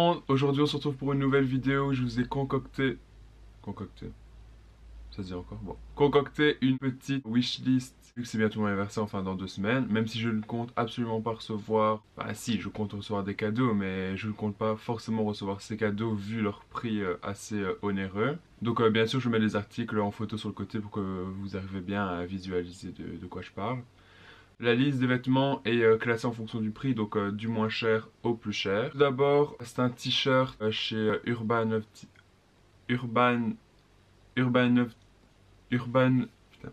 monde, aujourd'hui on se retrouve pour une nouvelle vidéo où je vous ai concocté... Ça se dit encore? Bon. Concocté une petite wishlist, vu que c'est bientôt mon anniversaire, enfin dans 2 semaines, même si je ne compte absolument pas recevoir... Enfin si, je compte recevoir des cadeaux, mais je ne compte pas forcément recevoir ces cadeaux vu leur prix assez onéreux. Donc bien sûr je mets les articles en photo sur le côté pour que vous arrivez bien à visualiser de quoi je parle. La liste des vêtements est classée en fonction du prix, donc du moins cher au plus cher. Tout d'abord, c'est un t-shirt chez Urban, Urban, Urban, putain,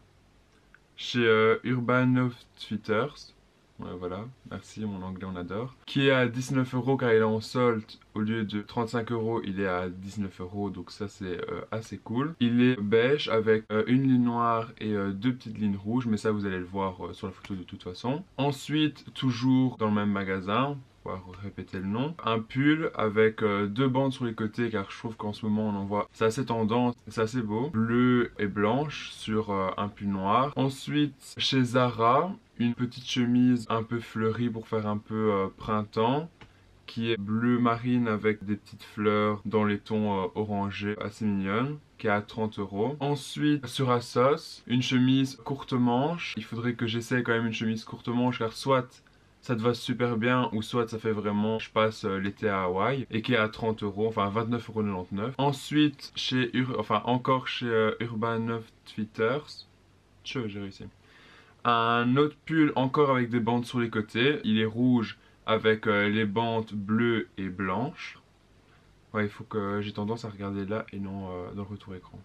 chez Urban Outfitters. Ouais, voilà, merci, mon anglais on adore. Qui est à 19 € car il est en solde. Au lieu de 35 €, il est à 19 €, donc ça c'est assez cool. Il est beige avec une ligne noire et deux petites lignes rouges, mais ça vous allez le voir sur la photo de toute façon. Ensuite, toujours dans le même magasin, on va répéter le nom, un pull avec deux bandes sur les côtés car je trouve qu'en ce moment on en voit, c'est assez tendance, c'est assez beau, bleu et blanche sur un pull noir. Ensuite, chez Zara, une petite chemise un peu fleurie pour faire un peu printemps, qui est bleu marine avec des petites fleurs dans les tons orangés, assez mignonne, qui est à 30 €. Ensuite, sur Asos, une chemise courte manche. Il faudrait que j'essaye quand même une chemise courte manche car soit ça te va super bien ou soit ça fait vraiment je passe l'été à Hawaï, et qui est à 30 €, enfin 29,99 €. Ensuite, encore chez Urban Outfitters, j'ai réussi. Un autre pull encore avec des bandes sur les côtés. Il est rouge avec les bandes bleues et blanches. Ouais, il faut que j'ai tendance à regarder là et non dans le retour écran.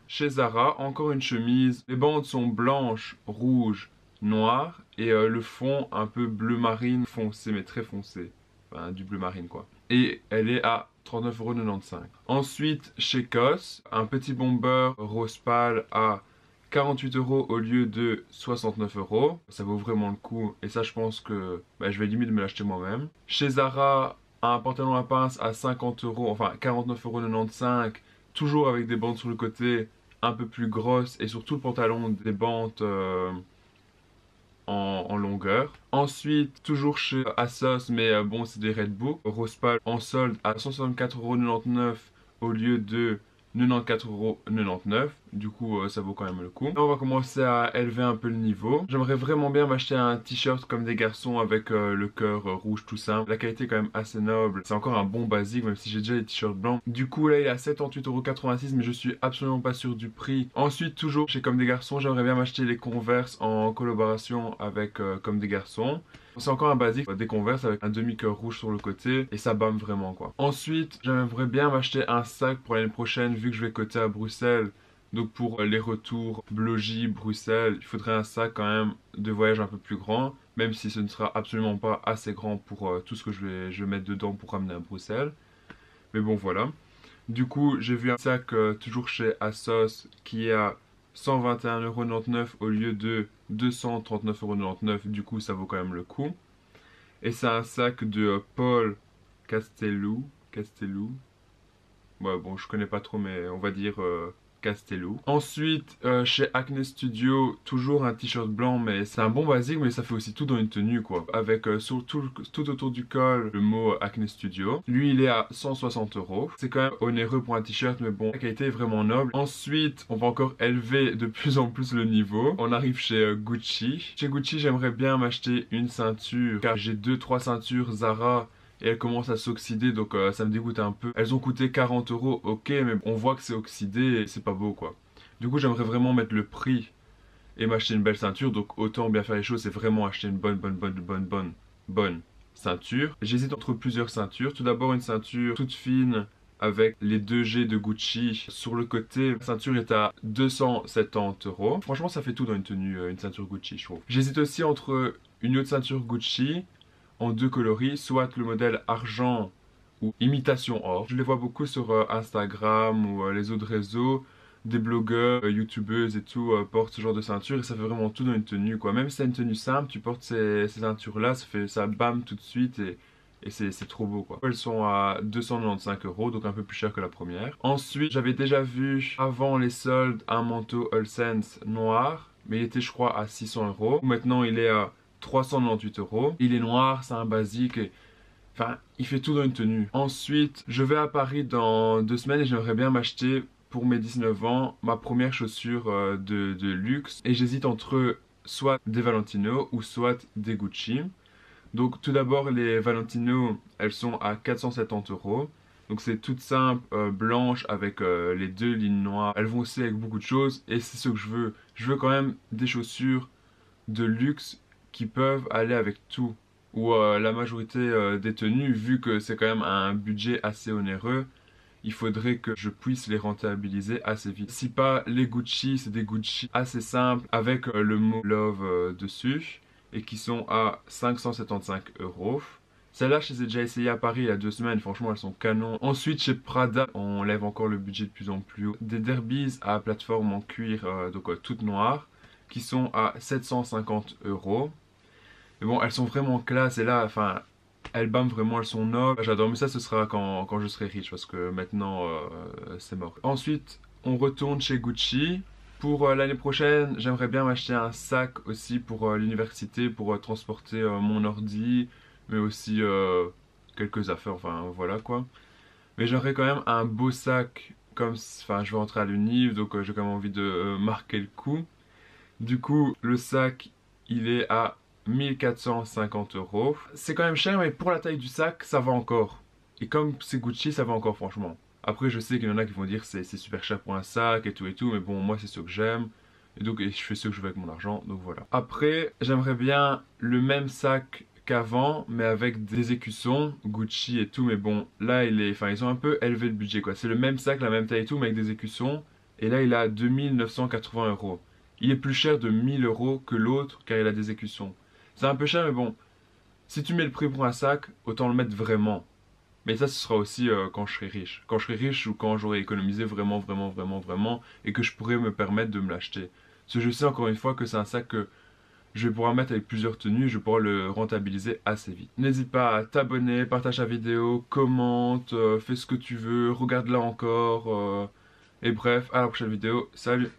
Chez Zara, encore une chemise. Les bandes sont blanches, rouges, noires et le fond un peu bleu marine foncé, mais très foncé. Enfin, du bleu marine quoi. Et elle est à 39,95 €. Ensuite, chez COS, un petit bomber rose pâle à 48 € au lieu de 69 €. Ça vaut vraiment le coup et ça je pense que je vais limite me l'acheter moi-même. Chez Zara, un pantalon à pince à 50 €, enfin 49,95 €, toujours avec des bandes sur le côté un peu plus grosses et surtout le pantalon des bandes en longueur. Ensuite, toujours chez Asos, mais bon c'est des Red Book, rose pâle en solde à 164,99 € au lieu de 94,99 €. Du coup ça vaut quand même le coup. Là, on va commencer à élever un peu le niveau. J'aimerais vraiment bien m'acheter un t-shirt comme des garçons avec le cœur rouge tout simple. La qualité est quand même assez noble. C'est encore un bon basique même si j'ai déjà les t-shirts blancs. Du coup là il est à 78,86 € mais je suis absolument pas sûr du prix. Ensuite toujours chez Comme des Garçons, j'aimerais bien m'acheter les Converse en collaboration avec Comme des Garçons. C'est encore un basique, des Converse avec un demi-cœur rouge sur le côté et ça bâme vraiment quoi. Ensuite, j'aimerais bien m'acheter un sac pour l'année prochaine vu que je vais coter à Bruxelles. Donc pour les retours Blogy, Bruxelles, il faudrait un sac quand même de voyage un peu plus grand, même si ce ne sera absolument pas assez grand pour tout ce que je vais mettre dedans pour ramener à Bruxelles. Mais bon voilà. Du coup, j'ai vu un sac toujours chez Asos qui est à 121,99 € au lieu de 239,99 €. Du coup, ça vaut quand même le coup. Et c'est un sac de Paul Castellou. Ouais, bon, je connais pas trop, mais on va dire Castellou. Ensuite, chez Acne Studio, toujours un t-shirt blanc, mais c'est un bon basique, mais ça fait aussi tout dans une tenue, quoi. Avec tout autour du col, le mot Acne Studio. Lui, il est à 160 €. C'est quand même onéreux pour un t-shirt, mais bon, la qualité est vraiment noble. Ensuite, on va encore élever de plus en plus le niveau. On arrive chez Gucci. Chez Gucci, j'aimerais bien m'acheter une ceinture, car j'ai 2-3 ceintures Zara et elles commencent à s'oxyder, donc ça me dégoûte un peu. Elles ont coûté 40 €, ok, mais on voit que c'est oxydé et c'est pas beau quoi. Du coup j'aimerais vraiment mettre le prix et m'acheter une belle ceinture, donc autant bien faire les choses, c'est vraiment acheter une bonne ceinture. J'hésite entre plusieurs ceintures. Tout d'abord une ceinture toute fine avec les 2G de Gucci sur le côté. La ceinture est à 270 €. Franchement ça fait tout dans une tenue, une ceinture Gucci je trouve. J'hésite aussi entre une autre ceinture Gucci en deux coloris, soit le modèle argent ou imitation or. Je les vois beaucoup sur Instagram ou les autres réseaux. Des blogueurs, youtubeuses et tout portent ce genre de ceinture et ça fait vraiment tout dans une tenue quoi. Même si c'est une tenue simple, tu portes ces ceintures là, ça bam tout de suite et c'est trop beau quoi. Elles sont à 295 €, donc un peu plus cher que la première. Ensuite, j'avais déjà vu avant les soldes un manteau All Sense noir, mais il était je crois à 600 €. Maintenant il est à 398 €. Il est noir, c'est un basique et Enfin, il fait tout dans une tenue. Ensuite, je vais à Paris dans 2 semaines et j'aimerais bien m'acheter pour mes 19 ans ma première chaussure de luxe. Et j'hésite entre soit des Valentino ou soit des Gucci. Donc tout d'abord, les Valentino, elles sont à 470 euros. Donc c'est toute simple, blanche avec les 2 lignes noires. Elles vont aussi avec beaucoup de choses et c'est ce que je veux. Je veux quand même des chaussures de luxe qui peuvent aller avec tout. Ou la majorité des tenues, vu que c'est quand même un budget assez onéreux, il faudrait que je puisse les rentabiliser assez vite. Si pas les Gucci, c'est des Gucci assez simples avec le mot Love dessus et qui sont à 575 euros. Celles-là, je les ai déjà essayées à Paris il y a 2 semaines, franchement elles sont canon. Ensuite chez Prada, on lève encore le budget de plus en plus haut. Des derbies à plateforme en cuir, donc toutes noires, qui sont à 750 euros. Mais bon, elles sont vraiment classe et là, enfin, elles bam vraiment, elles sont nobles. J'adore, mais ça ce sera quand je serai riche parce que maintenant c'est mort. Ensuite, on retourne chez Gucci. Pour l'année prochaine, j'aimerais bien m'acheter un sac aussi pour l'université, pour transporter mon ordi, mais aussi quelques affaires, enfin voilà quoi. Mais j'aurais quand même un beau sac, comme, enfin je vais rentrer à l'univ, donc j'ai quand même envie de marquer le coup. Du coup, le sac, il est à 1450 euros. C'est quand même cher, mais pour la taille du sac, ça va encore. Et comme c'est Gucci, ça va encore, franchement. Après, je sais qu'il y en a qui vont dire c'est super cher pour un sac et tout, mais bon, moi, c'est ce que j'aime. Et donc, je fais ce que je veux avec mon argent, donc voilà. Après, j'aimerais bien le même sac qu'avant, mais avec des écussons, Gucci et tout, mais bon, là, ils ont un peu élevé le budget, quoi. C'est le même sac, la même taille et tout, mais avec des écussons. Et là, il a 2980 euros. Il est plus cher de 1000 euros que l'autre, car il a des écussons. C'est un peu cher, mais bon, si tu mets le prix pour un sac, autant le mettre vraiment. Mais ça, ce sera aussi quand je serai riche. Quand je serai riche ou quand j'aurai économisé vraiment, et que je pourrai me permettre de me l'acheter. Parce que je sais encore une fois que c'est un sac que je vais pouvoir mettre avec plusieurs tenues, je vais pouvoir le rentabiliser assez vite. N'hésite pas à t'abonner, partage la vidéo, commente, fais ce que tu veux, regarde-la encore. Et bref, à la prochaine vidéo. Salut!